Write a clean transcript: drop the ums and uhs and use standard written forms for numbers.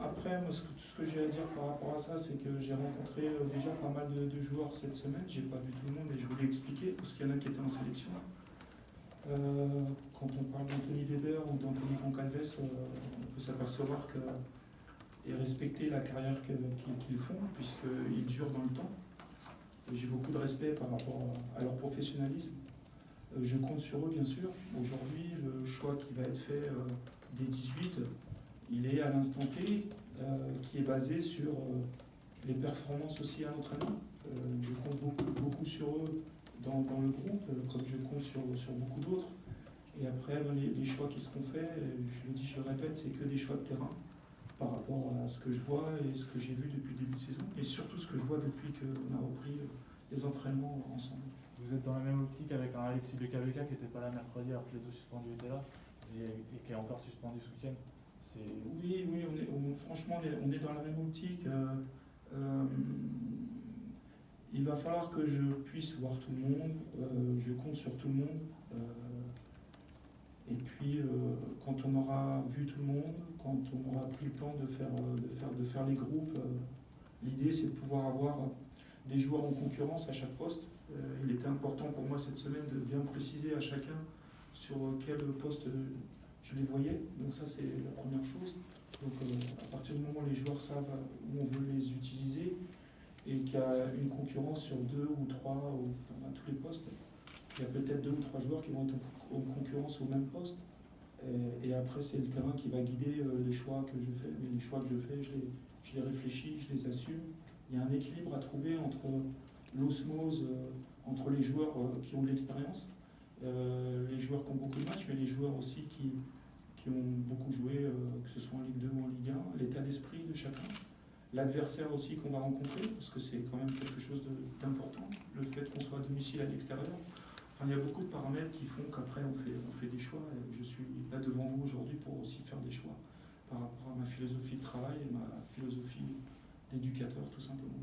Après, moi, ce que j'ai à dire par rapport à ça, c'est que j'ai rencontré déjà pas mal de joueurs cette semaine. J'ai pas vu tout le monde et je voulais expliquer, parce qu'il y en a qui étaient en sélection. Quand on parle d'Anthony Weber ou d'Anthony Goncalves, on peut s'apercevoir que et respecter la carrière qu'ils font, puisqu'ils durent dans le temps. Et j'ai beaucoup de respect par rapport à leur professionnalisme. Je compte sur eux, bien sûr. Aujourd'hui, le choix qui va être fait des 18, il est à l'instant T, qui est basé sur les performances aussi à l'entraînement. Je compte beaucoup sur eux dans le groupe, comme je compte sur beaucoup d'autres. Et après, les choix qui seront faits, je le dis, je le répète, c'est que des choix de terrain par rapport à ce que je vois et ce que j'ai vu depuis le début de saison, et surtout ce que je vois depuis qu'on a repris les entraînements ensemble. Vous êtes dans la même optique avec un Alexis Bekabeka qui n'était pas là mercredi alors que les deux suspendus étaient là et qui est encore suspendu ce week-end. Oui, franchement, on est dans la même optique. Il va falloir que je puisse voir tout le monde. Je compte sur tout le monde. Et puis, quand on aura vu tout le monde, quand on aura pris le temps de faire les groupes, l'idée c'est de pouvoir avoir des joueurs en concurrence à chaque poste. Il était important pour moi cette semaine de bien préciser à chacun sur quel poste je les voyais. Donc ça c'est la première chose. Donc à partir du moment où les joueurs savent où on veut les utiliser et qu'il y a une concurrence sur 2 ou 3 à tous les postes, il y a peut-être 2 ou 3 joueurs qui vont être en concurrence au même poste. Et après, c'est le terrain qui va guider les choix que je fais. Mais les choix que je fais, je les réfléchis, je les assume. Il y a un équilibre à trouver entre l'osmose, entre les joueurs qui ont de l'expérience, les joueurs qui ont beaucoup de matchs, mais les joueurs aussi qui ont beaucoup joué, que ce soit en Ligue 2 ou en Ligue 1, l'état d'esprit de chacun. L'adversaire aussi qu'on va rencontrer, parce que c'est quand même quelque chose d'important, le fait qu'on soit à domicile à l'extérieur. Enfin, il y a beaucoup de paramètres qui font qu'après on fait des choix. Et je suis là devant vous aujourd'hui pour aussi faire des choix par rapport à ma philosophie de travail et ma philosophie d'éducateur tout simplement.